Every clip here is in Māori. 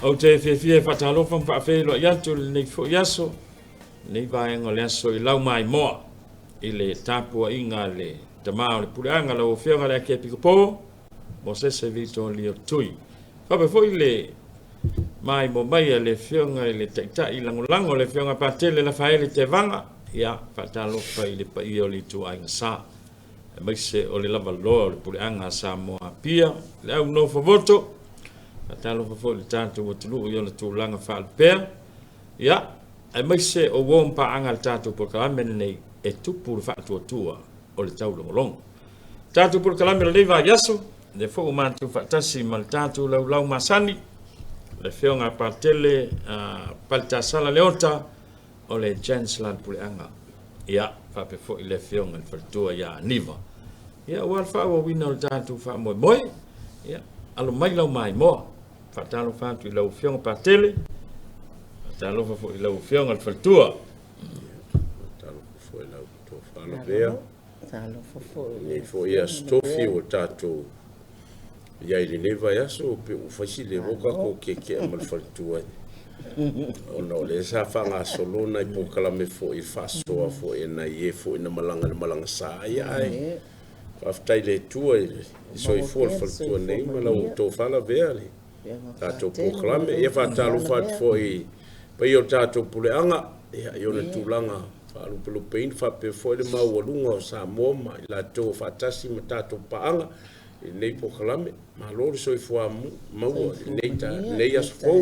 o te fie fatalo fam fa fe lo ya tu nei fo yaso nei vai ngole so I lau mai mo ile tapu inga le te mau le puranga lo fianga le ke piko mo se vito li o tui fa be fo ile mai mo mai le fianga le tekta I lango le fianga patele la faile te vanga ya fatalo fa ile pa io li tu ai sa mai se o le lava lo le puranga sa mo pia le au no fo voto talo fo le tanto o tulu yo le tulanga fa pe ya ai mai se o won pa anga tanto por kalame nei e tu por fa tua o le tau long tanto por kalame le va yaso le fo man tu fa tasi mal tanto lau masani le fionga partele palta sala leota o le chancellor por anga ya fa pe fo le fionga fa tua ya niva ya wal fa o wino tanto fa mo boy ya alo mai lau mai mo fatalo fatu lau fiong patele fatalo fo lau fiong al faltua fatalo fo lau to falo bea fatalo fo ne fo ia stofi o tato ia ile neva ia so pe u fasile roka ko ke mal faltua ono le sa fanga solona I po kala me fo I faso fo ena ye fo ena malanga sa ia after ile tua so I fo faltua nei malau to fala bea le tato proklame ia fatalo fat foi pa io tato puleanga ia io le tulanga falu pelo pein fa pe foi le mau lunga sa moma la to fatasi tato paanga nei proklame ma lo so fo mau nei ta nei as fo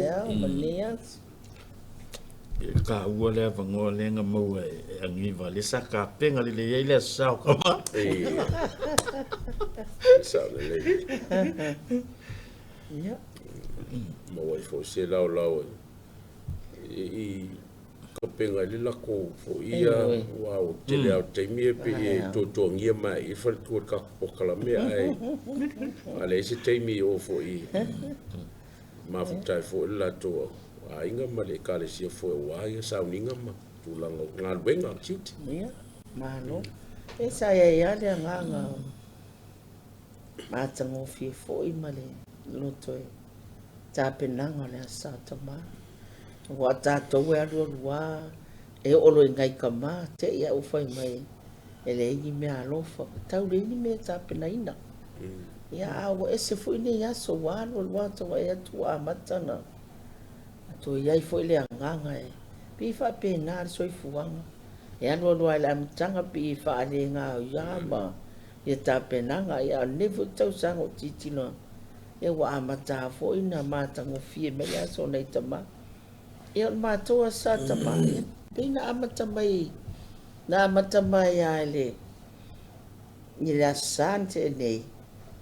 ka ua le vango le nga mau angi vale sa ka penga le ile sa kama sa le ya ma wai fo se lau I kapenga lila ko fo ia wow te leo te mie pe to ngia mai I fa tu ka po kala me ai ale se te mi o fo I ma fu tai fo la to a inga ma le kale si fo wa ia sa uninga ma tu la ngal benga chit ya ma no esa ya le nganga ma tango fi fo I male lo to ta penanga le sa tama wa ta to we ado wa e olo ngai kama te ia u fai mai ele I me alofa tau le ni me ta penaina ya wa ese fu ni ya so wa lo to wa ya tu amatana to ia I foi le nganga e pi fa pena so I fuanga ya no la mtanga pi fa le nga ya ma ya ta penanga ya never tau sango titino e wa amata fo ina mata ngo fie me ya so nei tama e ma to sa tama pina amata mai na amata mai ya le ni la sante nei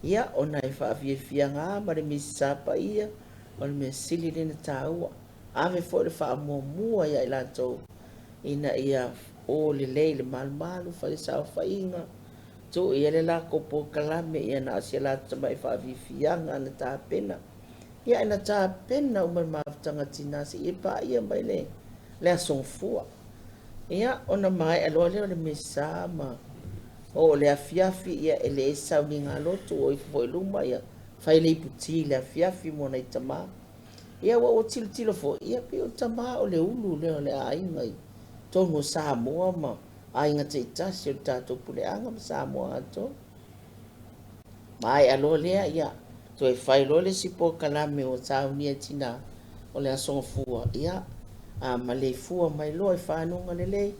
ya ona I fa fie nga ma le misapa ia o me sili ni taua ave fo le fa mo mua ya la to ina ia o le mal fa sa fa inga to ia le la ko po kalame ia na sia la tama fa fianga na ta pena ia na ta pena o ma tanga tina si pa ia mai le son fua ia ona mai alo le misama o le afiafi ia ele sa ninga lo to o foi luma ia fa le puti le afiafi mo na tama ia wa o tilo fo ia pe o tama o le ulu le ai ngai to no sa mo ma ai nga te tasi o tato pule anga sa mo ato mai alo lea ia to e fai lo le sipo kalame o sa unia tina o le aso fua ia a male fua mai lo e fa no ngale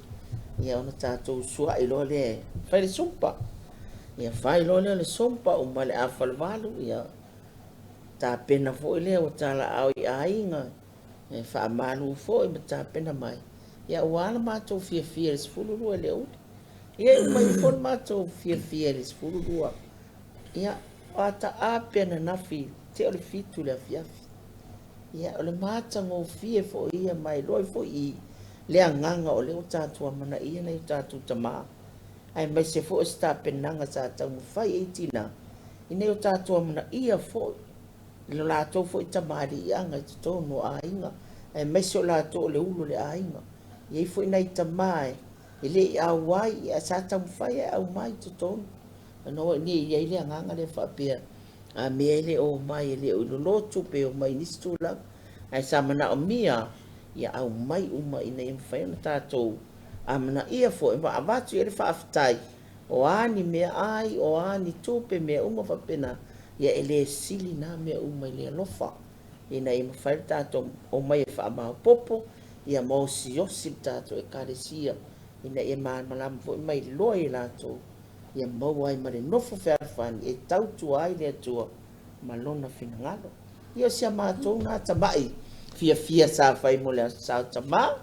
ia ona tato sua I lo le fai le sumpa ia fai lo le sumpa o male a falvalu ia ta pena fo le o tala au ai nga e fa malu fo e ta pena mai ia wala matou fia les fululu le o ia mai fon matou fia les fululu ia ata apena na fi te o le fitu le fiafi ia o le matango fia fo ia mai loi fo I le anganga o le o tatua mana ia nei tatu tama ai mai se fo sta penanga sa tau fai etina ine o tatua mana ia fo le latou fo tamari anga to no ainga ai mai se o latou le ulu le ainga ia foi nei tamai ele au wai a sa tam fai au mai to ton no ni ia ile nganga le fa pia a me ele o mai ele o lo tu pe o mai ni stula ai sa mana o mia ia au mai uma ina i whai na tātou a mana ia fo e wa avatu e le whaafitai o ani mea ai o ani tupe mea uma whapena ia ele sili na mea uma i le alofa ina i mawhai tātou o mai e whaamau popo ia mau si osi tātou e kāresia ina e maa malama fo i mai loa i lātou ia mau ai ma le nofo whewhani e tautu ai le atua ma lona whinangalo ia sia mātou nā tamai fia sa fai mo le sa tama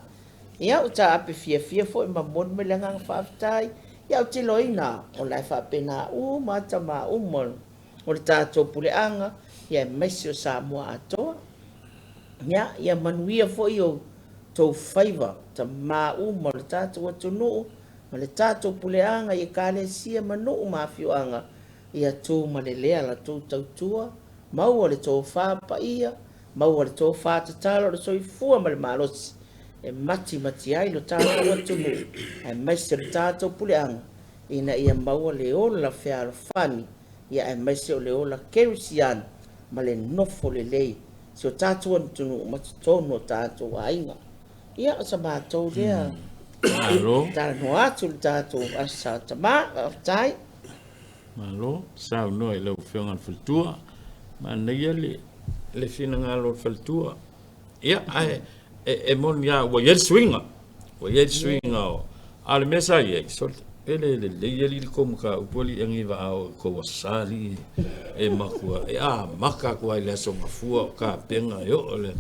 ia o ta ape fia fo i mamon me le ngang whaafitai ia o te loina o lai whapena ma tama mon o le tātou puleanga ia maisi o sa mua atoa ia manuia fo i o tau whaiva tama mo le tātou atunu ma le tātou puleanga ia kālesia manu mawhioanga ia tū ma le lea la tū tautua mau o le tō whāpa ia mau le tō whātatalo le soifua ma le malosi e mati ai lo tātou atunu e maise le tātou puleanga ina ia mau le ola whea fani ia e maise o le ola kerusiana ma le nofo le lei si o tātou atunu matatono tātou ainga ia o sa mātou lea tāra no atu le tātou asa tama tai malo sao no e lau whiongan whaltua ma neia le fina ngalo faltua ia e mon ya wa yel swinga o al mesa ye sol ele le yeli kom ka upoli angi va ko wasali e makua maka ko ile so mafua ka penga yo ole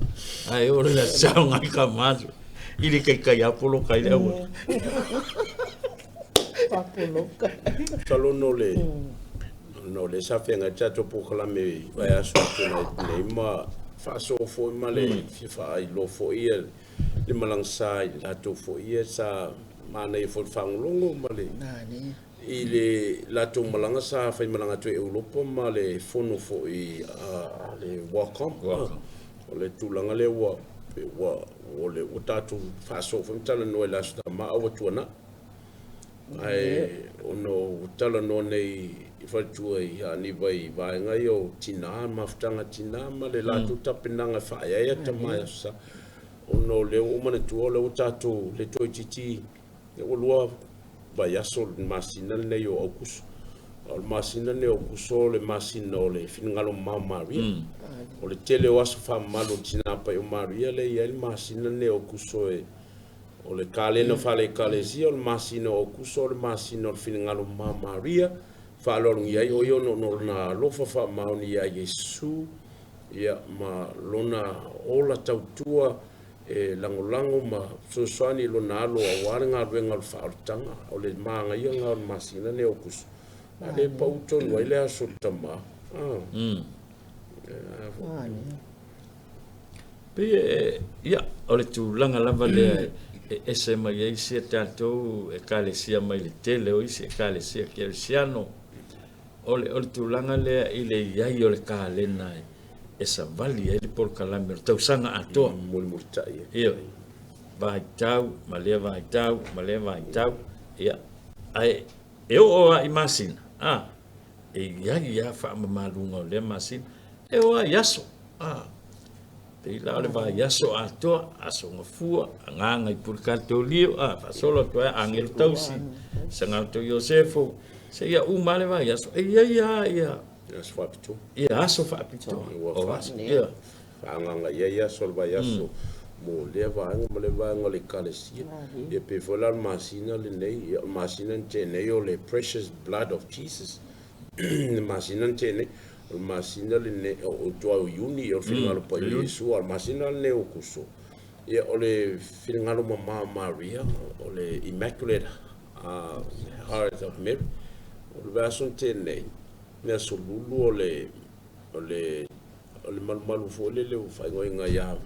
ai ole la sao ngai ka mazu ili kai apolo kai le apolo salo no le sa fenga chato pokala me vai aso nei ma fa so fo ma le fa I lo fo ia le malang sai la to fo ia sa mana I fo fangolongo ma le nani ile la to malanga sa fa malanga to Europa ma le fono fo I le welcome o le tulanga le wa o le o tatu fa so fo tala no la sta ma o tuana ai ono tala no nei Fatua ia ni vai ngai o tina maftanga tina ma le latu tapinanga fa ia tamai sa ono le o mana tu o le tatu le toititi o lua vai aso masina le yo okus o masina le okus o le masina o le finngalo mamaria o le tele o aso fa malo tina pa o maria le ia masina le okus o le kalena fa le kalesia o masina okus o le masina o finngalo mamaria fa lo ngia yo no na lo fa mauni ya Yesu ya ma lona ola tautua e lango ma susani lo na lo waranga venga fa tanga o le manga ia nga masina ne okus ale pauto no ile asutama pe ya o le tu langa lava le e se mai e se tatou e kalesia mai le tele o se kalesia kersiano ole tulanga le ile yai ole kalena esa vali ele por kalamir tau sanga ato mulmurtai ia vai tau maleva tau ia ai eu a imagine e ya fa malunga le masin eu a yaso te la le va yaso ato aso ngafua nganga i por katolio fa solo to angel tausi sanga to Josefo se ia umale vai aso ia swapito ia aso fapito ia fanga ia sol vai aso mo leva le kalesia e pe vola masina le nei masina tene yo le precious blood of Jesus masina tene masina le ne o to uni o finalo pa Yesu al masina le o kuso ia ole finalo mama Maria ole immaculate heart of Mary o verso tene ne solulu ole malu fo le fa ngoinga ya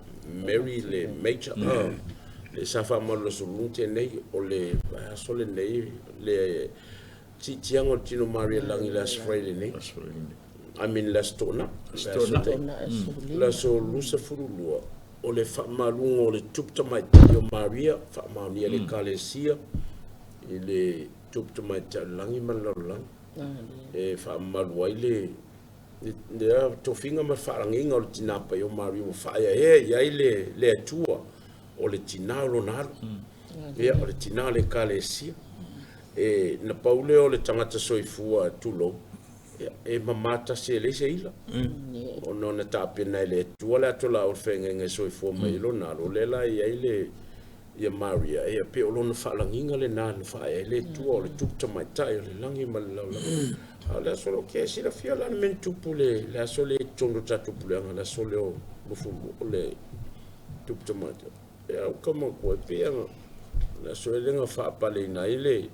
Mary le major le safa malo solulu tene ole verso le nei le tiango tino Maria langi la Friday nei I mean la stona la solulu se furulua ole fa malungo ole tupta mai yo Maria fa mania le kalesia ile tupta mai langi malalang e fa maluai Dia tofinga ma wharanginga o le tinapa i o Mario o whaia iai le atua o le tina lo nalo. Ia o le tina le kalesia. Na paule o le tangata soifua tulo. Mamata se le se ila. O no na tapena le atua le atola o whengenge soifua mai lo nalo. Le la iai le ia Maria. Ia pe o lona wharanginga le nalo whaia le tua o le tupta mai tai o le langi ma le laulau. La solo che si la fia la mentupu la sole tondo tatupu le la sole o mufumu le tupu mata ya como ko pe la sole le fa pale na ile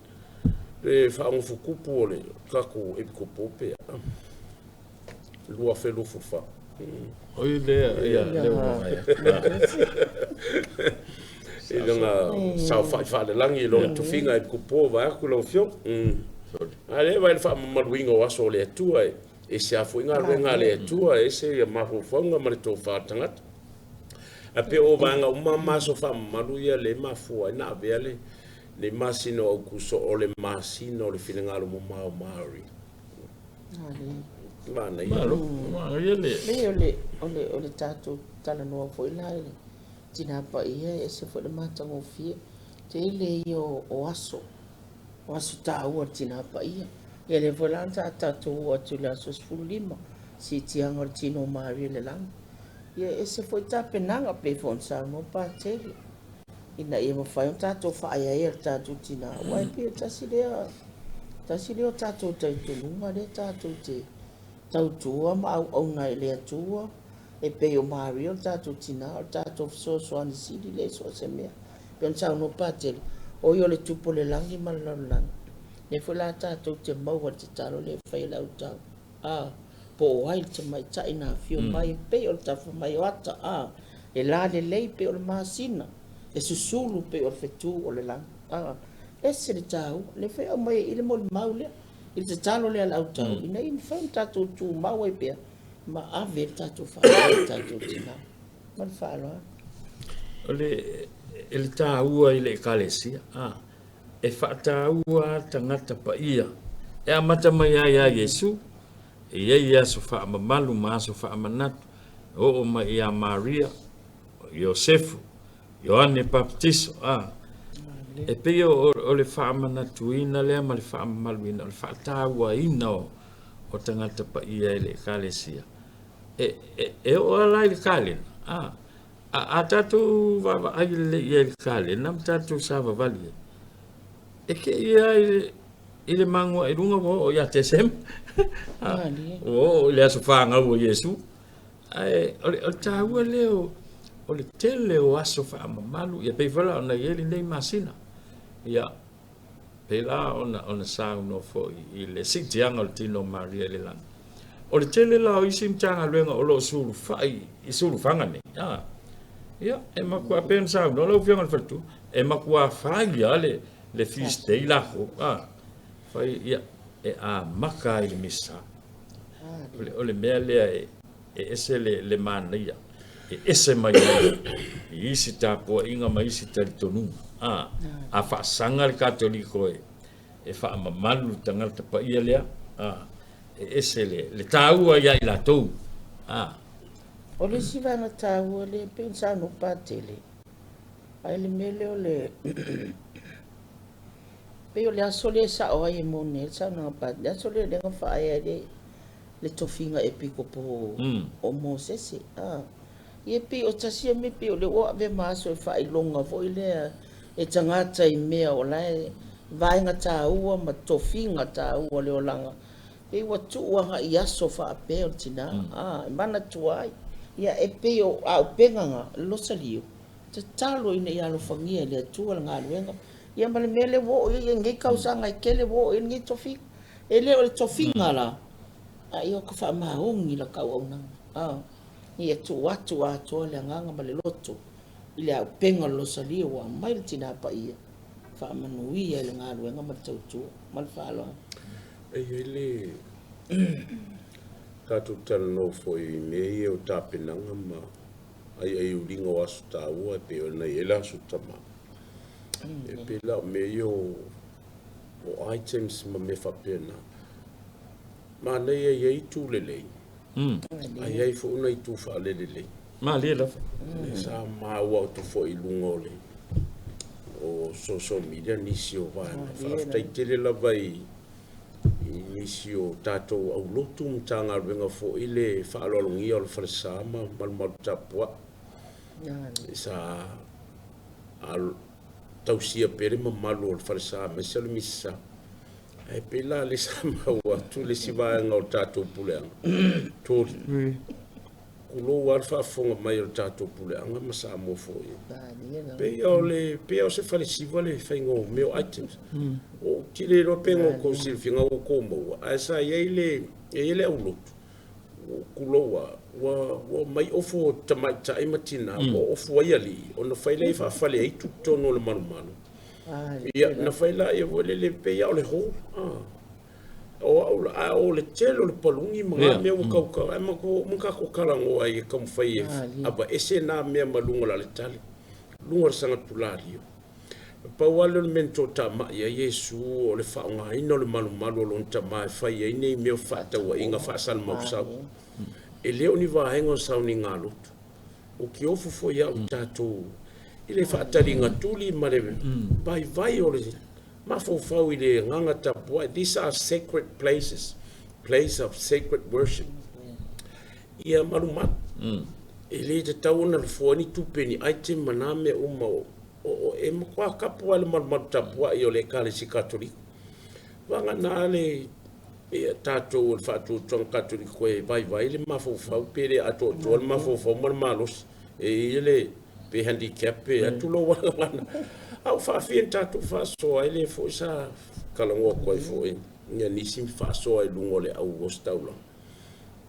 le fa un fukupu le kako e ko pope lua fe lu fufa oi le ya le ile nga sa fa le langi lo tu finga e ko po va ko lo fio ale vai fa maluinga o aso le atua e se afo inga renga le atua e se ia mafufonga ma le tō whātangata. A pe o vanga uma maso fa maluia le mafua ina avea le masino au kuso o le masino le whingalo mo mao maori. Vana ia. O le tātou tala noa fo ila ele. Tina pa ia e se fo le matango fie. Te ile i o aso. O aso tā ua tina pa ia. Ia le volanta tātou ua tu le aso sfulima. Si tianga o tino maari le langa. Ia e se foi tā penanga pe fon sa no pa tele. Ina ia mawhai o tātou whaia e tātou tina. Wai pia tasi lea tātou taitulunga le tātou te tautua ma au ngai lea tua. E pe o maari o tātou tina o tātou soani sidi le so se mea. Pion sa no pa tele. O yo le tupo le langi ma langi. Ne fo la tātou te maua te talo le whai lau tau. Po o ai te mai tai nā fio mai pe o le tafu mai o ata. E la le lei pe o le māsina. E susulu pe o le whetu o le langi. E se le tau. Le whai au mai i le mo le mau lea. I le te talo lea lau tau. Ina i whai tātou tū mau e pia. Ma ave tātou whai tātou tina. Ma le whaaloa. E le tāua i le kalesia. E whaataua tangata pa ia. E amata mai ai a Yesu. E ia so whaamamalu ma so whaamanatu. O mai a Maria. Iosefu. Ioane Baptiso. E pe o le whaamanatu ina lea ma le whaamamalu ina. O le whaataua ina o tangata pa ia i le kalesia. E o alai le kalena. A tātou vava ai le ia le kalena. Nam tātou sa vavali. E ke ia i le mangua i runga o ia te sem. O le aso whaanga o Yesu. O le tāua leo, o le tele o aso whaamamalu. Ia pei whala o na ieli nei masina. Ia pei la o na sao no fo i le sitianga o le tino Maria le lana. O le tele la o isi mtanga luenga o lo suru whai, i suru whanga nei. Ia, e makua pen sao no lau whianga le whatu. E makua whai ale le feast day la ho fai ia e a maka i le misa o le mea lea e ese le mana ia e ese mai i isi tāpua inga mai isi taritonu a whaasanga le katoliko e whaamamalu tangata pa ia lea e ese le tāua ia i la tou o le sivanga tāua le pensa no patele ai le mele o le pe o le aso le sa o ai mo ne sa na pa le aso le nga fa ai le tofinga e piko po o Moses e pe o tasi me pe o le o ave maso e fa i longa vo ile e tangata i mea o lai vai nga ta ua ma tofinga ta ua le o langa pe wa tu wa i aso fa pe o tina mana tuai ia e pe o a penga lo salio te talo ina ia lo fangia le tu nga luenga ia male mele wo ia ngai kausanga kele wo ia ngai tofi ele o tofinga la ia ka fa ma ongi la ka ona ia tu watu le nganga male loto ile a penga lo sali wa mai tina pa ia fa manui ia le ngalu nga mal tu mal fa lo ele ka tu tel no foi me o tapinanga ma ai ulinga wasu ta ua pe ona ela su tama e pela meio o items ma me fa pena ma le ye tu le ai ai fo una itu fa le ma le la sa ma wa to fo ilungo le o social media nisi o va fa tele la vai nisi o tato au lotu mtanga venga fo ile fa alolungi o fa sama mal tapwa sa al tausia pere mamalo fa sama sel missa e pela le sama wa tu le siva nga o tato puleanga tu kulo war fa fonga mai o tato puleanga ma sa mo fo pe o se fa le siva le fa ngo meu items o tile ro pengo ko silfinga o kombo asa yele ulo kulo wa mai ofo tamata ai matina o ofo yali on fa le fa le tu tono le manu ia na faila e vole le pe ya le ho o le telo le palungi mga me o kauka e maka ko karango ai kam fai aba ese na me malunga la le tali lunga sanga tulario pa wale le mento tama ya Yesu o le fa nga ino le malu lo tama fai ai nei me fata wa inga fa sal mausa e le oni va hengo sa ni ngalo o ki ofu fo ya tato ile faatalinga tuli mare vai ole ma fo fau ile nganga tapua. These are sacred places, place of sacred worship. Ia maluma ile te tauna le foni tupeni item maname uma o e mkwa kapua le maluma tapua i ole kalisi katoliko wanga nale e tato o fatu tong katoliko e vai le ma fo fau pere ato to ma fo fau malos e ile pe handicap e atulo wana au fa fien tatu fa so ele fo sa kalango ko fo nya nisim fa so ai lungole au gostaula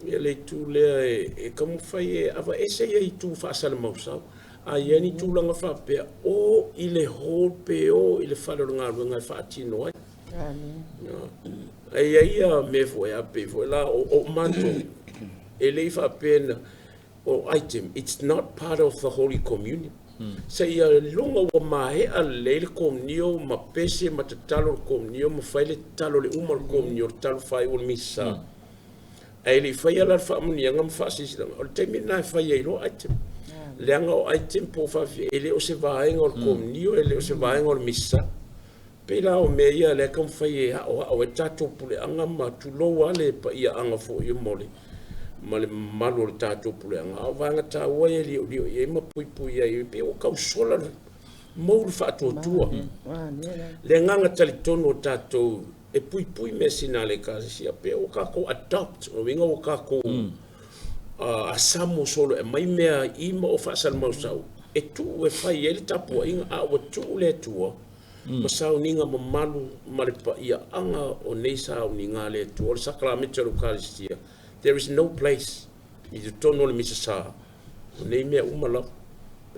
ele tu le e como fai ava ese e tu fa sal mausa a yani tu langa fa pe o ile ho pe o ile fa lo nga fa tino ai ai me fo ya pe fo la o manto ele fa pena or item, it's not part of the Holy Communion. Say a lunga wa mahe a leile comnio ma pese ma tatalo comnio ma faile talo le umar comnio talo fai ul misa. Ele fai ala fa munia ngam fa sisi o temi na fai ilo item. Leanga o item po fa ele o se vai ngor comnio ele o se vai ngor misa. Pela o meia le kam fai o tato pule anga ma tulo wale pa ia anga fo yo mole. Male malo tato pule anga vanga ta wae li e ma pui ai pe o ka sola mo fa to tua le nganga tali tono tato e pui mesina le ka sia pe o ka ko adopt o winga o ka ko a samo solo e mai mea i mo o fa sal mo sau e tu e fai ele tapo inga a o tu le tua ma sau ninga mo malu male pa ia anga o nei sau ninga le tu o sakramento eucaristia. There is no place I don't know le misa nei me umala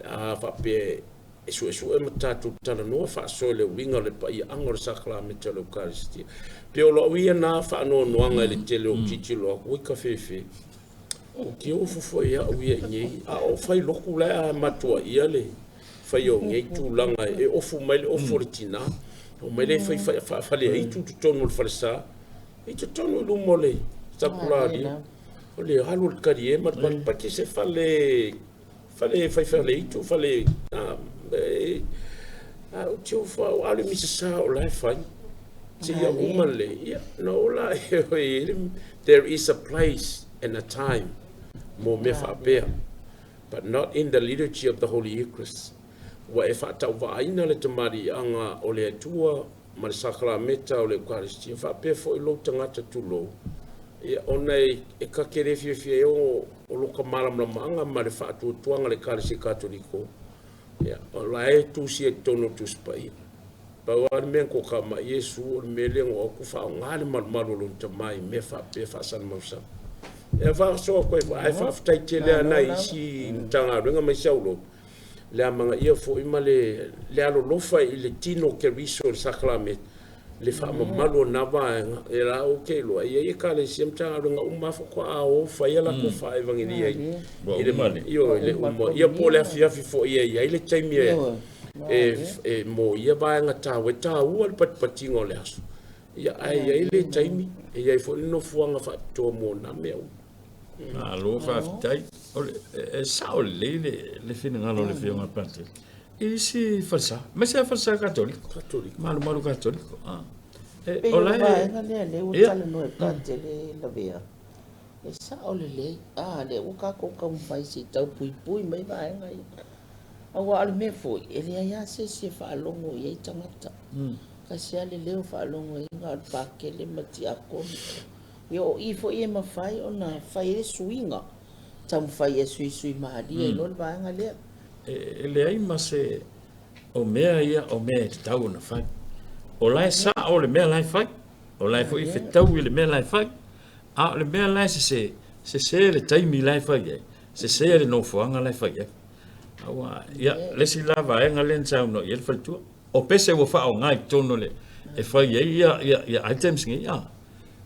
a fa pe esu e matatu tala no fa so le winga le pa I angor sakramento eucaristia pe o lo ia na fa no anga le tele o kitilo o ka fefe o ki o fo ia o ia ni a o fai loku la matua ia le fai o ngai tu langa e o fu mai o fortina o mai le fa le I tu tono le falsa I tu tono lu mole Sakuladi, oleh halul kari mat pati se fale fale itu fale tu fa alu misa oleh fai sia umale ya no la there is a place and a time mo me fa pe but not in the liturgy of the Holy Eucharist wa e fa ta va ina le tamari anga ole tua mar sakramenta ole Eucharistia fa pe fo lo tangata tu lo ia ona e ka kere fie o lo ka malam la manga ma le fa tu tuanga le kalisi katoliko ia ola e tu si e tono tu spai pa wa men ko ka ma Yesu o mele ngo ku fa ngal mal lo tamai me fa pe fa san mo sa e fa so ko e fa ftai tele na isi tanga nga mai saulo le manga ia fo I male le alo lo fa ile tino ke riso sakramento le fa malo na va era o ke lo ia ka le simta nga uma fo ko a o fa ia la ko fa evangelia ile male io le umo ia po le fia fo ia ile taimi e mo ia va nga ta we ta u al pati ngole ia ai ile taimi ia fo no fo nga fa to mo na meu Alo faafetai e sao le finagalo le fioga pate isi falsa ma se falsa católico malu católico o la le o tale no e pate le la vea e sao le o ka ko ka fai si tau pui mai vai ngai awa ale me foi ele ia se fa longo ye tamata ka se ale le fa longo e nga pa ke le mati ako yo i fo e ma fai ona fai e swinga tam fai e sui ma dia no va nga le ele ai ma se o mea ia o mea te tau na fai o lai sa o le mea lai fai o lai fo i fe tau i le mea lai fai a le mea lai se le taimi lai fai se le no foanga lai fai awa ia le si lava e nga len tau no i le faltua o pese wo fa o ngai tono le e fai ia items ngi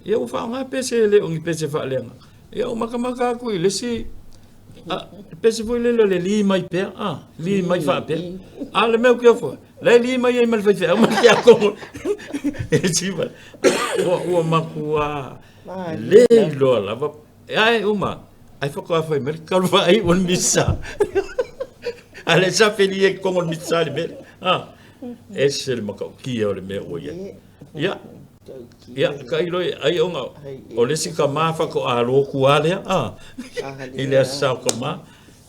ia o fa ngai pese le ongi pese fa le ia o maka ku le si pese foi le li mai pe li mai fa pe le meu que foi le li mai e mal fa fe ma que ko e si va o makua le lo la va ai uma ai fa ko fa mer ka va ai un missa ale sa feli con un missa le mer es el makau ki o le me o ia kai loi ai onga o le sika mafa ko a lo ku ale ile sa ko ma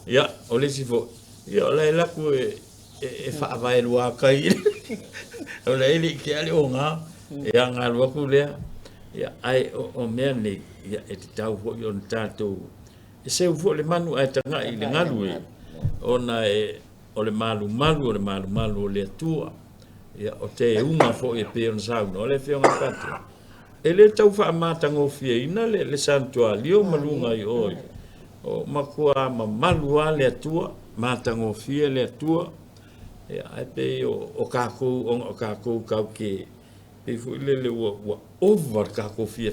ia o le sifo ia la ku e fa vai lo kai o le ile ki ale onga ia nga lo ku le ia ai o me ni ia e tau ho yo tato e se ufo le manu ai tanga i le ngalu ona o le malu le tua ia o te unga fo e pe on sa no le fionga pate ele tau fa matango fie ina le santuario malunga i oi o makua malu ale tua matango fie le tua e ai pe o kako kau ke e fu le over kako fie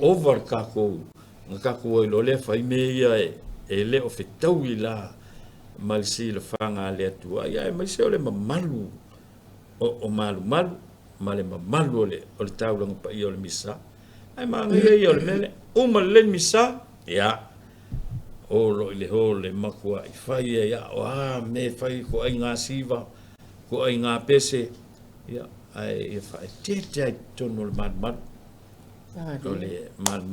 over kako kako lo le fa me ia e le o fetau ila mal si le fanga le tua ia mai se le malu o malu male malu le o le tau lang pa i o le misa ai manga ia o le mele uma le misa ia o lo le ho le makua i fai ia o me fai ko ai nga siva ko ai nga pese ia ai e fai te tono le mal o le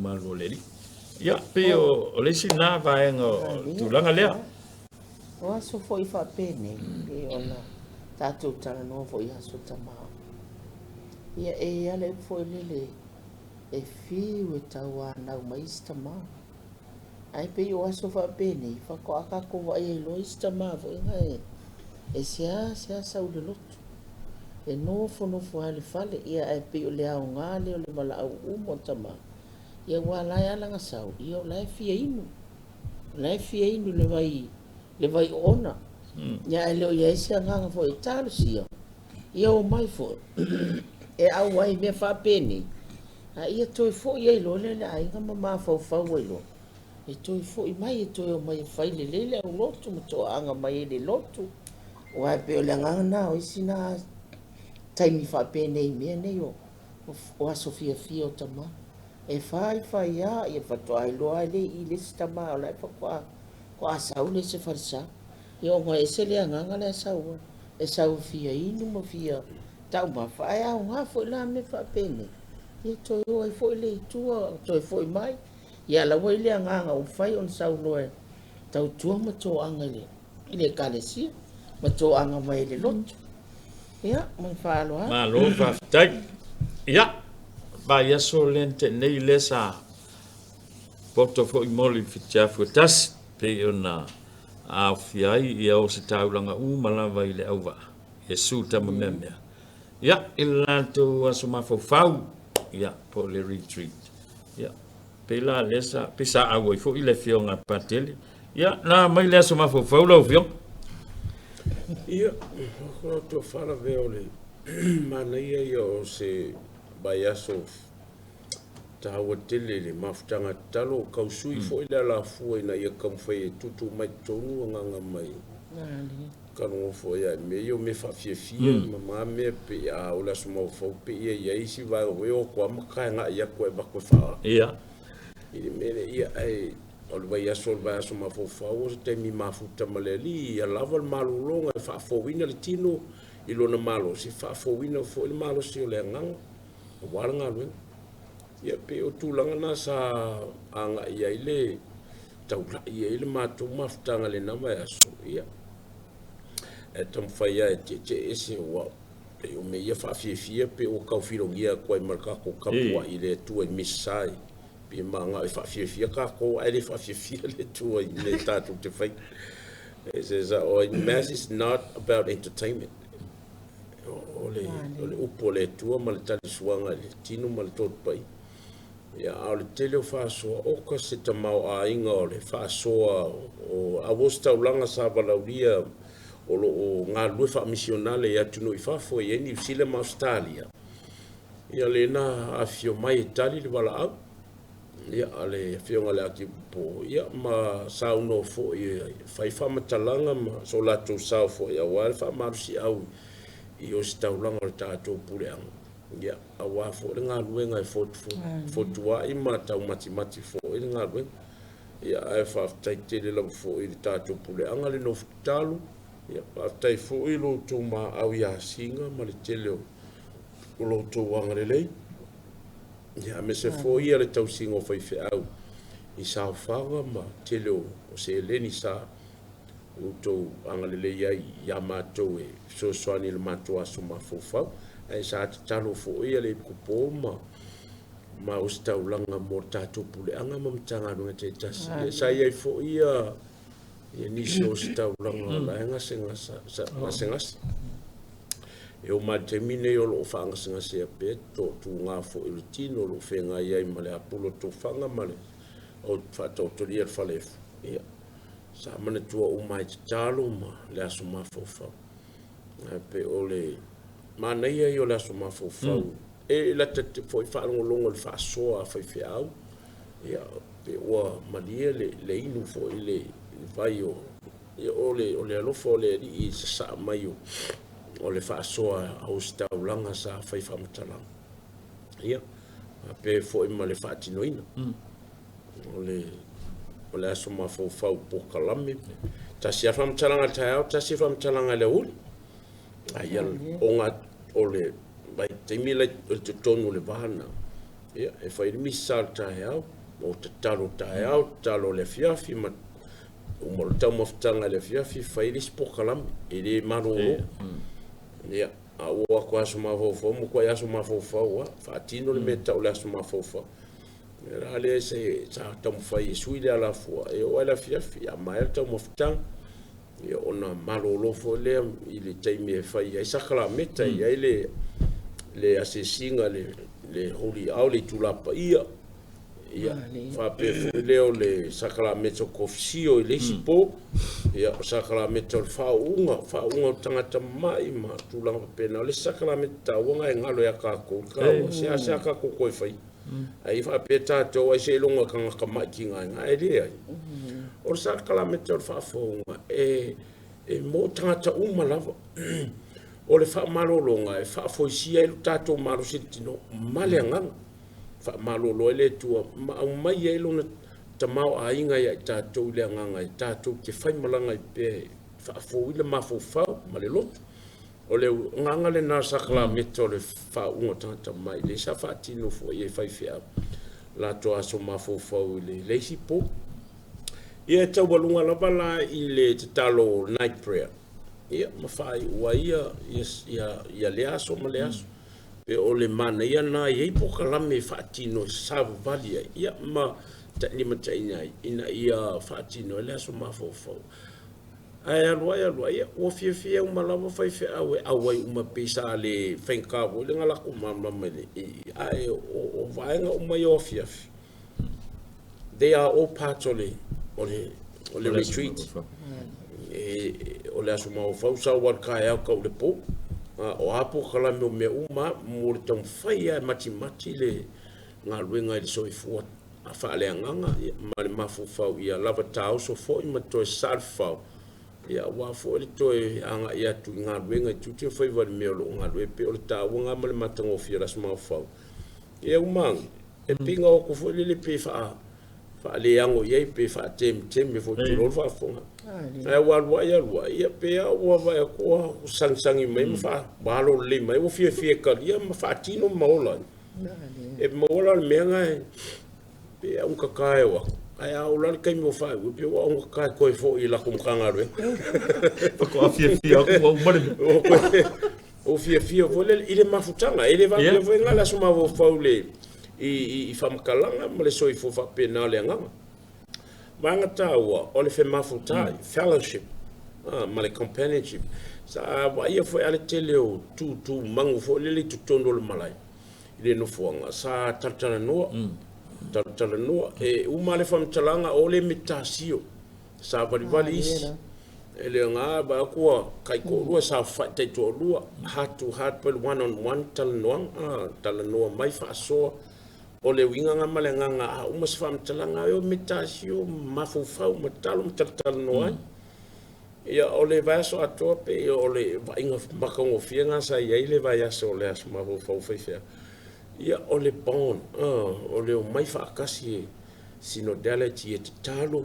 mal o le ia pe o le sina vai ngo tu langa lea o aso foi fa pene e ona tatu tala no foi aso tama ia e ale foi lele e fi o tawa na mai stama ai pe o aso fa pene fa ko aka ko vai lo stama foi ngai e sia sa u de lot e no fo ale fale ia ai pe o le au ngale o le mala u mo tama ia wala ya langa sau ia la fia inu le vai ona ia le ia sia nganga fo italo sia ia o mai fo e au wai me fa peni ia toi fo ia lo le ai nga mama fo fa lo e toi fo i mai e toi o mai fai le au lotu mo to anga mai le lotu o ai pe o le nganga na o isina taimi fa peni me ne yo o Sofia fio tama e fai ia e fatoai loa le i le stama o lai ko asau le se farsa e o ngai se le nganga le asau e sau fia inu mo fia tau ma fai au nga fo la me fa pene e to o e fo le tua to e fo mai ia la wai le nganga o fai on sau loe tau tua ma to anga le kalesi ma to anga mai le lot ia mo fa lo ha ma lo fa tai ia ba ia so lente nei lesa porto fo i moli fitia futas pe ona a fiai ia o se taulanga malava i le auva Yesu tama memea ia ilato asuma fau ia po le retreat ia pe la lesa pisa awo i fo i le fionga patele ia na mai le asuma fau lo fiong ia ko to fala veole mana ia o se baiaso tawa tele le mafutanga talo kausui fo ila la fu ina ia kamfai tutu mai tonu nganga mai kanu fo ia me yo me fa fie mama me pe a ola suma fo pe ia isi va o ko maka nga ia ko ba ko fa ia Ili mele ia ai o le vai aso mafofau o se taimi mafuta ma le ali ia lava le malolonga e faafouina le tino i lona malo si faafouina foʻi le malo si o le agaga o walaga ia pe o tulaga na sa agaʻi ai le taulaʻi ai le matou mafutaga lenā vai aso ia e tamafaia e teʻetee ese ua pe o me ia faafiafia pe o kaufilogia koai ma le kakokapuaʻi i le atua i misai pe manga e faafiafia kako ai le faafiafia le tua i le tatou te fai. It says, mass is not about entertainment. Ole upo le tua ma le talisuanga le tino ma le totupai. Ia au le tele o whaasoa oka se tamau a inga o le whaasoa o awos taulanga sa walauria o ngā lue whaamisionale ia tunu i whafo i eni usile ma Australia. Ia le na a fio mai e tali le wala au. Ia ale fionga le aki po ia ma sauno fo i fai whamatalanga ma so lato sao fo ia wale whamarusi au i o si taulanga o le tātou pureanga. Ia awa fo le ngā luenga e fotua i ma tau mati fo i le ngā luenga. Ia ai whaftai tele lau fo i le tātou pureanga le no futalu. Ia whaftai fo i lo tō ma au ia singa ma le tele o lo tō wanga le lei. Ia me se fo ia le tausinga o whaiwhi au i sao whanga ma tele o se leni sa o tō angalele iai ia mātou e so soani le mātou aso ma fōwhau ai sa te talo fo ia le kupo ma o se taulanga mo tātou puleanga ma mtanga nunga te tasi sa iai fo ia nisi o se taulanga la ngase ngasa e o matemine o lo whaangasa ngase a pe to tu ngā fo i tino lo whenga iai ma le apolo to whanga ma le o whatau tori ar whalefu ia sa mana tua o mai te talo ma le aso mawhawhau pe o le mana ia i o le aso mawhawhau e la te fo i whaangolongo le whaasoa a whaiwhi au ia pe oa malia le inu fo i le vai o le alofo o le i sa mai o le whaasoa au staulanga sa whai whamatalanga. Ia, pe fo ima le whaatinoina. O le aso mawhau po kalame. Tasi a whamatalanga tai au, tasi a whamatalanga le uli. Ai o ngā, o le, vai teimi le te tonu le vahana. Ia, e whai misal tai au, o te talo tai au, talo le fiafi, ma o mo tau mawhtanga le fiafi, whai ris po kalame, e le maroro. Ia, a ua ko aso mawhawhau, mo ko aso mawhawhau, whaatino le meta o le aso mawhawhau. Ra le se sa tamu whai e sui le alafua, e o ala fiafi, a mai tau mawhtanga, ia ona malolofo lea, i le taimi e whai, ai sakala meta, ai le asesinga, le holi au le tulapa, ia, whape leo le sakala meta o kofisio i le sipo, ia sakala meta o le whaunga o tangata mai ma tūlanga pena, le sakala meta wanga e ngalo ya kako, se a kako koe whai. Ai whape tātou ai se longa ka ngaka mai ki ngā e rea. O le sakala meta o le whaunga e mo tangata umalawa. O le whaamarolonga e whaafoisia e lu tātou maro sitino male anganga. Malolo ele tua au mai e lona tamau a inga ia tātou le anganga i tātou ke whai malanga i pe whaafo ile mawhawhau ma le lotu. O le nganga le nā sakala meta o le whaunga tangata mai le sa whaatino fo i e whaiwhia la toa aso mawhawhau le leisi po. Ia e tau walunga lawala i le te talo night prayer. Ia mawhai ua ia le aso ma le aso. Pe o le mana ia nā iei po kalame whaatino savu vali ai. Ia ma ni mataina ina ia whaatino le aso mawhawhau. Ai alua ia o fia umalawa whaiwhi au e awai umapesa le whainkawo le ngalako mamama le ai o vaenga umai o fiafi. They are all parts o le retreat. O le aso mawhawhau sa warkai au kau le po. O apo kalame o mea uma mo le tau whai ai mati le ngā ruenga i le soifua a whaale anganga ma le mawhawhau ia lava tāu so fo i matoe sarwhau ia wafo le toe anga ia tu ngā ruenga i tutia whai wale mea lo ngā rue pe o le tāu ngā ma le matangofia ras mawhau ia umang e pinga o kufo le pe wha fa le ango ye pe fa tem me fo tu fa fonga ai wa ia pe wa va ko sang mai fa balo le mai o fie ka ia ma fa tino mola e mola me ngai pe un ka kai wa ai au la kai mo fa pe wa un ka ko fo i la kum kanga re ko fie ko mare o fie vo le ile mafutanga ile va vo ngala suma vo faule i famkalanga ma le soi fo fa pena le ngama manga tawa o le fe mafuta fellowship ma le companionship sa va ia fo ale teleo tu mangu fo le tu tondo le malai ile no fuanga sa tartara no e uma le famtalanga o le mitasio sa vali ele nga ba ko kai ko rua sa fa te to rua heart to heart per one on one tal no mai fa so o le winga nga malenga nga uma se fam talanga yo mitasio mafu fa uma tal no ia o le va so atope o le va inga makongo fianga sa ia le va ya so le as mafu fa fa ia o le bon o le mai fa kasi synodality et talo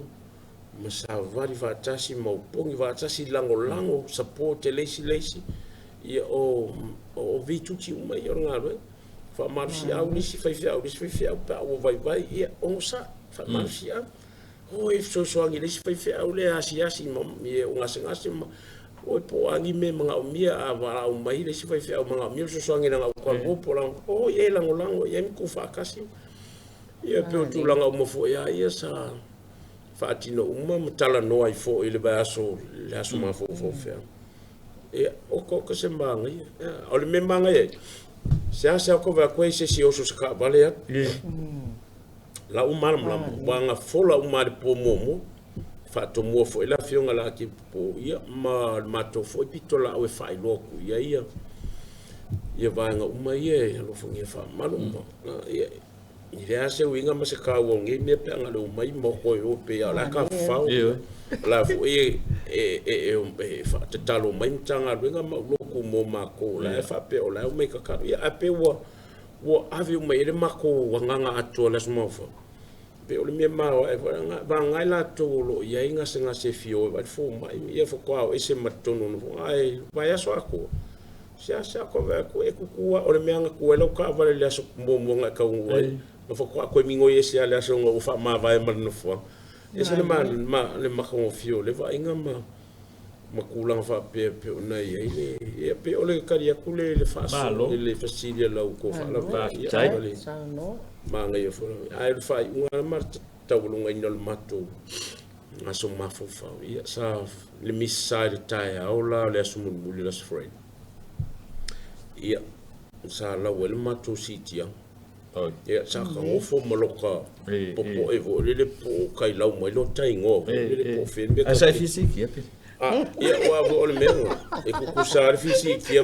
masa vari va tasi mo pongi va tasi lango support leisi ia o vituti uma ia ngalo fa marsi au ni si fa pa o vai ia o sa fa marsi o e so angi ni si fa au le asi mo ia o ngasi o po angi me mga umia a va o mai le si fa au mga mi so angi na ko po lang o ia lango ia mi ku fa kasi ia pe tu lango mo fo ia sa fatino uma mtala no ai fo ile ba so le aso ma fo fe e o ko se manga o le manga e se ko va ko se si o so ska vale la uma manga fola uma de po momo fato mo fo ila fionga la ki po ia ma to fo pitola o fai loku ia va nga uma ye lo fo nge fa malumba ile ase winga ma se ka wonge me pe nga lo mai mo ko yo pe ala ka fa la fo fa te talo mai tanga winga ma lo ku mo ma ko la fa pe o la o me ka ya pe wo ave o mai le ma ko wanga ato la smo fo pe o le me ma o va nga la to lo ya inga se fio va fo mai ia fo ko ese matono no ai va ya so ako sia ko va ko e ku o le me nga ku lo ka va le so mo nga ka ngoi fo ko mingo ese ala so ngo fa ma vai mal no fo ese le ma ko fio le va inga ma kulang fa pe na ile e pe ole karia kule le fa so le fasilia la ko fa la va ya ma nga yo fo ai fa unha mar tawulunga inol mato aso ma fo fa ya sa le misai tai aula le aso mun le las friend ya sa la wel mato sitia ya sa ka ofo maloka popo evo le po kai lau mai lo tai ngo le po fe be asa physique ya pe ya wa vo le mero e ku kusar physique ya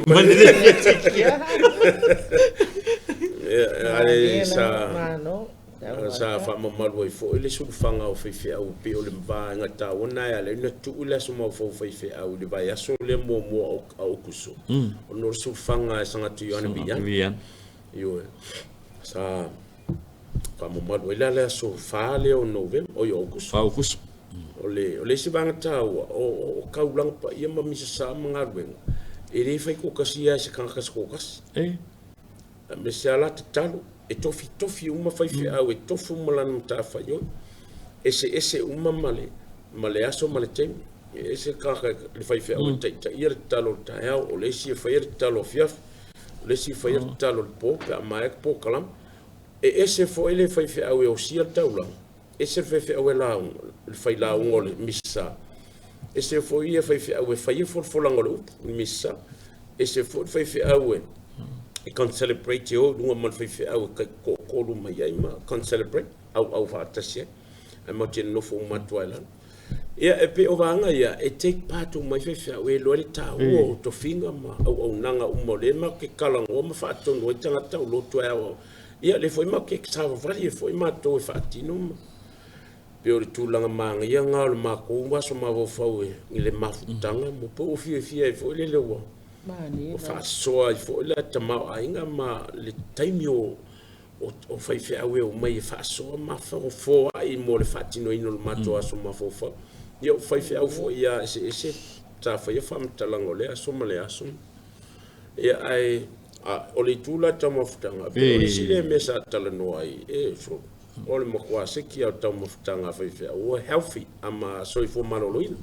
ale sa fa malu fo ile su fanga o fe au pe o le va ngata ona ya le no tu ula su mo fo fe au le va ya so le mo au kuso no su fanga sanga tu yana biyan yo sa fa malu ile la so fa le o novem o yo kuso ole si bangata o kaulang pa ia ma misa sa mangarwen ele fai ko kasia se kan kas ko kas me se ala talo e tofi uma fai fi au e tofu malan ta fa yo ese uma male aso male tem ese ka le fai fi au ta ir talo ta ya o le si fai talo fiaf le si fai talo po pa mai po kalam ese fo ele fai fi au o si taula ese fai au la le fai la ngol missa ese fo ia fai fi au fai fo langolo missa ese fo fai fi au e can celebrate yo lunga mal fai au ko lu mai ai ma can celebrate au fa tasia e mo tin no fo ma toila ia e pe o vanga ia e take part o mai fai au e lo le ta o to finga ma au nanga o mo le ma ke kala o ma fa to no tanga ta lo to ia le foi ma ke sa va ia foi ma to fa tino pe o tu langa manga ia nga o ma ko wa so ma vo fa o ile ma futanga mo po fie foi le o fa so ai fo la tama ainga ma le time o fai fe awe o mai fa so ma fa o fo ai mo le fatino ino le mato aso ma fo fa io fai fe au fo ia se ta fa ia fam talango le aso ma le aso ia ai o le tula ta mafutanga pe o si le mesa talano ai so o le mo kwa se ki au ta mafutanga fai fe o healthy ama so i fo maloloina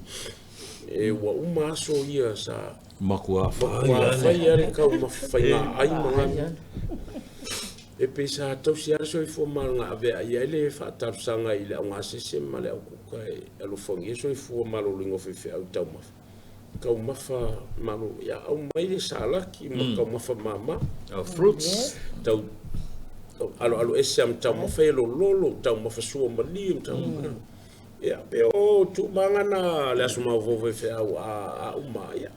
wa uma so ia sa makua fa ia le ka uma fainga ai manga e pesa tau si ara so i fo malanga ave ai ele fa tarsanga ile nga se male au ku kai alo fongi so i fo malolingo fe au tau ma ka uma fa malo ya au mai le sala ki mo ka uma fa mama fruits tau alo ese am tau ma fe lolo tau ma fa so mali tau ya pe o tu mangana le asuma vo fe au a uma ya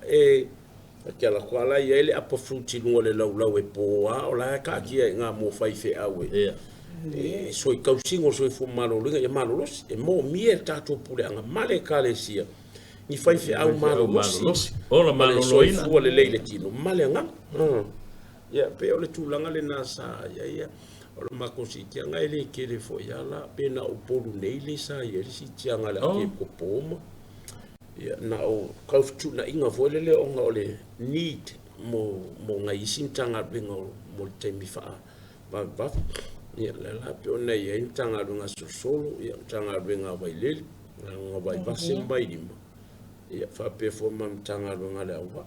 ke la kwala ia ele apa fruti no le lau e po a o la ka ki nga mo fai fe awe so i kausingo so i fo malo linga ya malo los e mo mie tato pule anga male kale sia ni fai fe au malo los o la malo so i fo le leile tino male nga ya pe o le tulanga le nasa ya o le makosi ki anga ele ke le fo ya la pe na o polu neile sa ia si tianga la ke ko poma ya na o kaufu na inga volele o nga ole need mo nga isintanga benga mo temi fa ba ya la pe ona ya intanga nga solo ya tanga benga ba ile nga ba basimba idima ya fa pe fo mam tanga nga la wa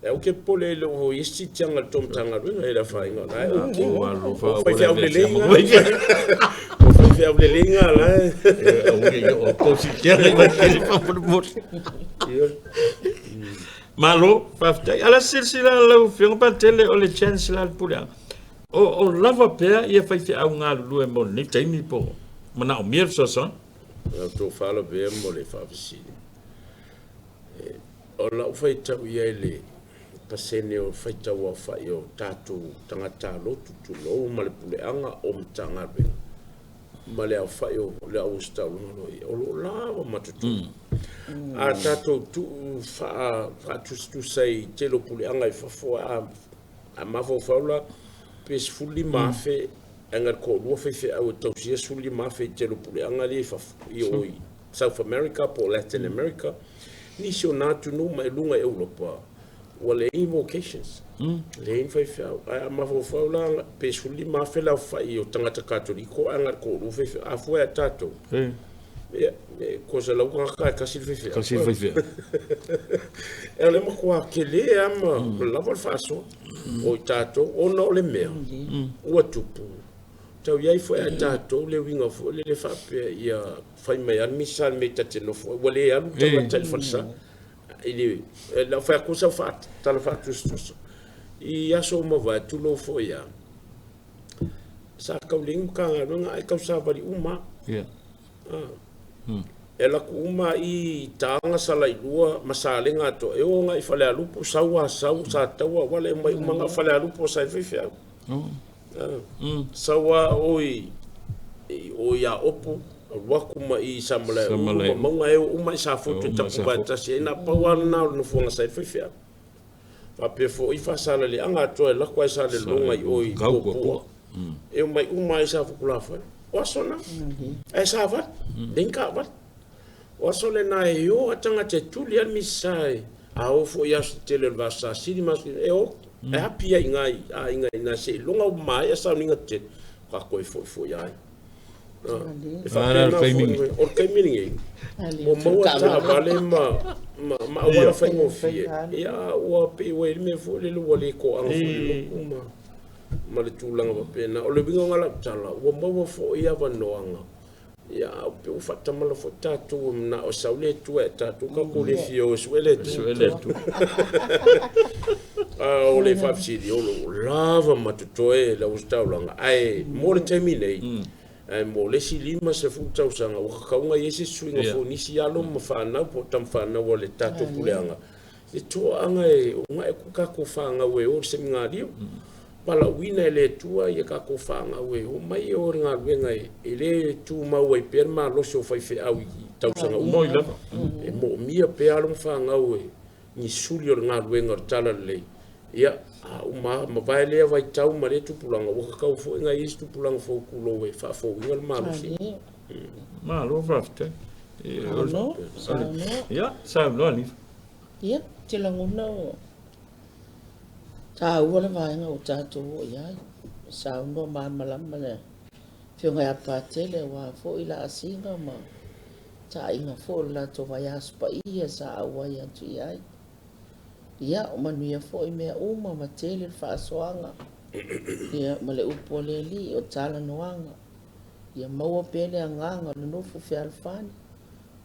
e o ke pole le o isi tanga tom tanga benga ila fa inga la o ke wa lo fa fa fa le lenga fa le lenga la o ko si tianga ba ke fa por malo fafta ala silsila lo fiong pa tele o le chance la pula o lava pe ia fai fi au nga lu e mo ni taimi po mana o mier so son to falo be mo le fa si o la fai ta ia le pasene o fai ta wa fa yo tatu tangata lo tu lo ma le pule anga o mtanga be ma le fa yo le au sta o lo lava matutu a tato tu fa tu sei te lo puli anga fa fo a ma fo faula peacefully ma fe anga ko lo fe fe au to si suli ma fe te lo puli anga le fa yo South America po Latin America ni so na tu no ma lunga Europa wala invocations le fa fe a ma fo faula peacefully ma fe la fa yo tangata katoliko anga ko lo fe a fo a tato cosa la uka ka silfefe ele mo kwa kele ama la vol faso o tato o no le me o tupu tau yai foi a tato le winga fo le fa pe ya fai mai an misal me tate no fo wale ya lu tau telefon sa ele la fa cosa fat tal fa tus i aso mo va tu lo fo ya sa ka ling ka nga ai ka sa bari uma ela kuma i tanga sala i lua masalenga to e o nga i fale alupo sawa sa tawa wale mai manga fale alupo sa fifia sawa oi o ya opo wakuma i samala manga e uma sa foto tapuba tasi na pawana no fonga sa fifia fa pe fo i fa sala le anga to la kwa sala longa i oi ko e mai uma sa fukula fa wasona e sa va dinka va wasole na yo atanga te tulia misai a o fo ya tele va sa sidi mas e o e happy ingai na se longa mai sa ninga te ka ko fo ya Ara faming o faming mo mo ta vale ma wala fa mo fi ya o pe we me fo le lo le ko anga fo ma le tulanga ba pena o le bingo ngala tala o mo fo ia va noanga ya pe o fata mala fo tatu na o saule tu e tatu ka ko le fio suele tu o le fa si o lava matutoe la ustaulanga ai mo le terminate ai mo le si lima se futa usanga o ka unga yesi swinga fo nisi alo mo fa na po tam fa na o le tatu puleanga e to anga e unga e ka ko fanga we o se ngadi pala wina ele tua ia ka ko fanga we o mai o ringa wenga ele tu ma we per ma lo so fai fe au tau sanga mo ila e mo mia pe alo fanga we ni sulio ringa wenga tala le ia ma vai le vai tau ma le tupulanga o ka fo nga is tupulanga fo kulo e fa fo nga ma fi ma lo fafte no ia sa no ni ia te languna ta ua le vai nga o tato o ia sa no ma malama le fio nga pa tele wa fo ila asinga ma ta inga fo la to vai aspa ia sa awa ia tu ia ia o manu ia fo i mea uma ma tele fa soanga ia ma le upo le li o tala noanga ia maua pele anganga le nofu fe alfani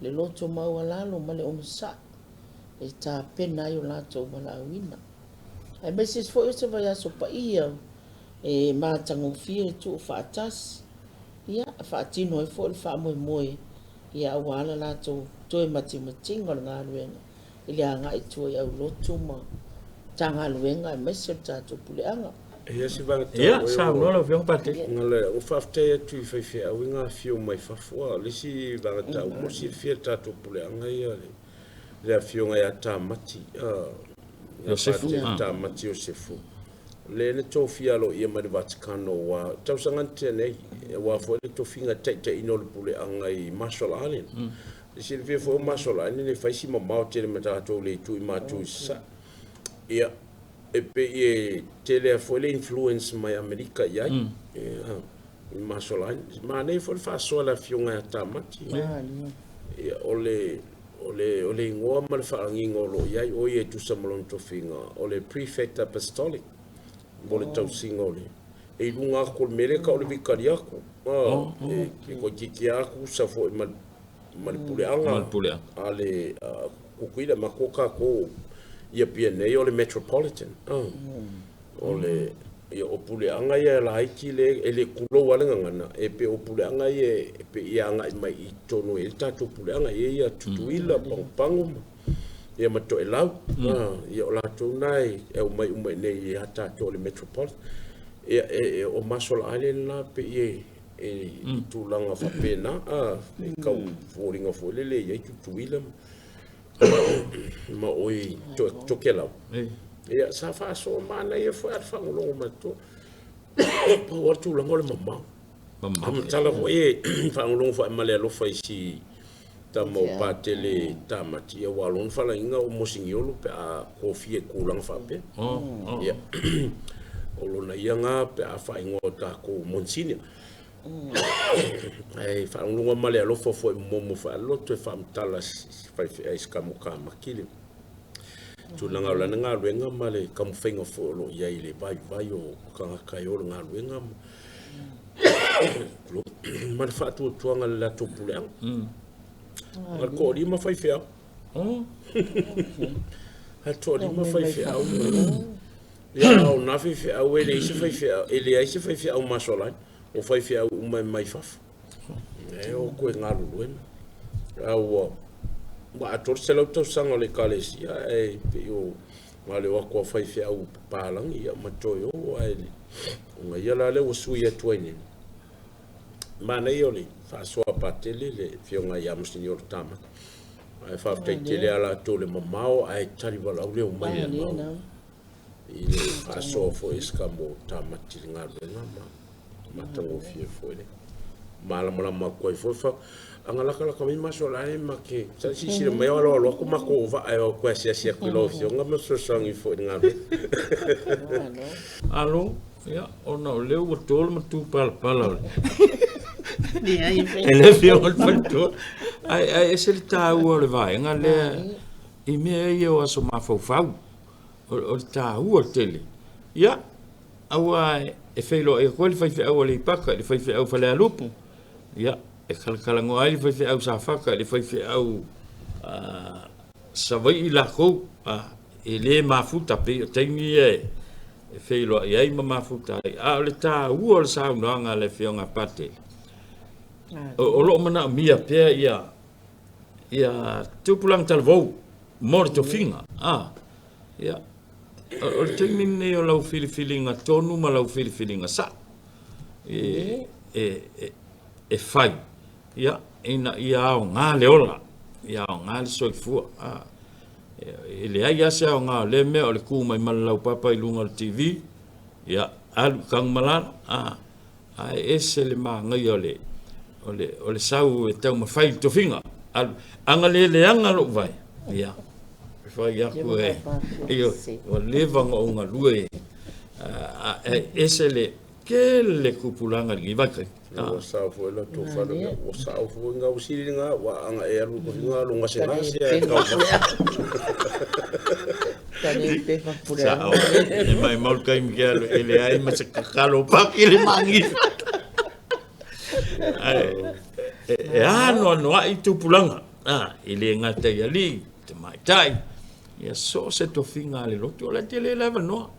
le loto maua lalo ma le omsa e ta pena yo lato ma la wina ai meses fo se vai aso pa ia e ma tango fie tu fa tas ia fa tino e fo fa moi ia wala lato to e mati matinga nga luenga ile anga i tu ia loto ma tanga luenga e meses tato puleanga ia se vai ia sa no lo fio pate ngale o fafte tu fe a winga fio mai fa fo le si va ta o si fie tato puleanga ia le fio nga ya tamati Yosefu tamati Yosefu le ne tofia lo ia mai Vaticano wa tau sangante nei wa fo le tofinga te ino le puleanga i Marshall Island si le fo Marshall Island ne fa si ma te le mata to le tu i ma tu sa ia e pe e tele fo le influence mai America ia i Marshall Island ma nei fo fa so la fio nga tamati ia ole ngoa mal fa ngingo lo ia o ye tu samolon to finga ole prefect apostolic bole tau singole e lunga ko mele ka ole vicaria ko e ko kikia ku sa fo mal puleanga ale ku kuida makoka ko ia piene ole metropolitan ole ia o puleanga ia la haiki le ele kulo wala ngana e pe o puleanga ia pe ia nga mai i tono e tatu puleanga ia tutuila pangpangu ia mato e lau ia o la tonai e o mai nei ia tatu le metropolitan ia o Marshall Island la pe ia e tulanga fa pena e kau foringa fo le ia tutuila ma oi to ke lau ia sa fa so mana ia foi fa ngolo mato pa wa tu langole mama am tala fo e fa ngolo fa male lo fa si ta mo pa tele ta matia wa lon fa la inga o mosingiolo pe a kofi e kulang fa pe ia o lo na ia nga pe a fa ingo ta ko monsinia ai fa ngolo male lo fo mo fa lo te fa tala fa e skamu ka makili tu langa la nga luenga male kam fenga fo lo ia ile vai o kanga kai o nga luenga mal fa tu nga la tu pulang al ko di ma fai fea ha to di ma fai fea ya o na fai fea o ele se fai fea ele ai se fai fea o masola o fai fea o mai faf e o ko nga luenga au wa ator se lo to sango le kalesia e yo male wa ko fai fe au palang ia matoyo ai nga yala le usu ya tuene mana yo le fa so patele le fio nga ya msinyor tama ai fa tele ala to le mamao ai tari wala le o mai na ile fa so fo iskamo tama tilinga le ma tango fie fo le mala ma ko fa angala kala kami masola e make sa si mai lo ko mako va ai ko sia ko lo fio ngam so sangi fo nga alo ya ona le o tol ma tu pala ni ai ele fio o panto ai ese ta o le vai nga le i me io aso ma fo o ta o tele ya awa e feilo e ko le fai o le paka le fai o fa le lupo ya e kalkalango ai fai au sa faka le fai au sa vai la ko e le mafuta pe tengi e fai lo ai mafuta a le ta u le sa no nga le fionga pate o lo mana mia pe ia tupulang talvo morto finga ia o tengi ne o lau feelinga tonu ma lau feelinga sa e fai ia ina ia o ngale ola ia o ngale soifua Ele ai asa o ngā le mea o le kū mai malalau papa I lunga o TV. Ia, alu kang malana. Ai ese le mā ngai o le sau e tau mawhai to whinga. Anga le anga lo vai. Ia. Whai aku e. Iyo, o levanga o ngā lue. Ese le ke le kupulanga ki vakai. O sao foi la to fa o sao foi nga usiri nga wa anga e alu ko nga lo nga se nga se Tani pe fa pura. E mai mal kai mi galo ele ai ma se kakalo pa ele mangi. E no ai tu pulanga. Ele nga te ali te mai tai. Ia so se to finga le loto la tele la no.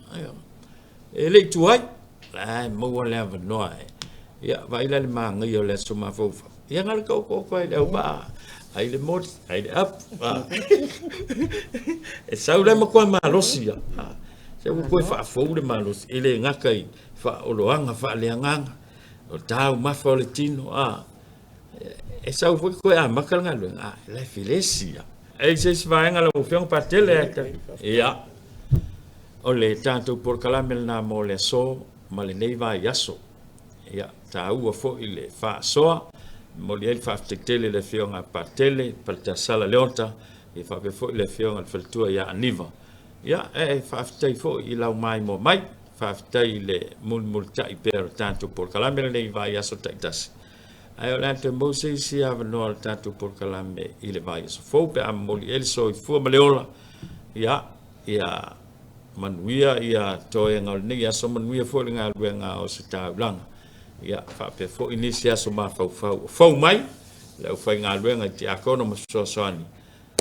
Ele tu ai. Ai mo le no. Ia vai le manga yo le suma fofa. Ia ngal ko ai le ba. Ai le mod, ai le up. E sau le mo ko malosia. Se ko fa fo le malos. Ele ngakai fa oloanga fa le nganga. O tau ma fa le tino E sau fo ko a makal ngalo. Le filesia. E se vai ngalo fiong patele. Ia. O le tanto por calamel na mo le so ma le nei vai yaso. Ia, ta ua fo I le fa soa, mo li el fa tele le fionga pa tele, pa ta sala leonta, I fa pe fo le fionga le feltua ia aniva. Ia, fa tai fo I lau mai mo mai, fa tai le mul tai per tanto por calamere le vai aso tai tas. Ai o lante mo se si ava no tanto por calame I le vai aso fo pe am mo li el so I fu ma leola. Ia, manuia ia toe ngal ni ia so manuia fo le ngal wenga o se ta blanga. Ia fa pe fo inicia so ma fo mai le fa nga luenga ti akono mo so soani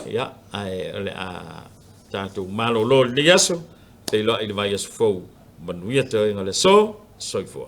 ia ai le tanto malo lo ni aso te lo I vai aso fo manuia te nga le so fo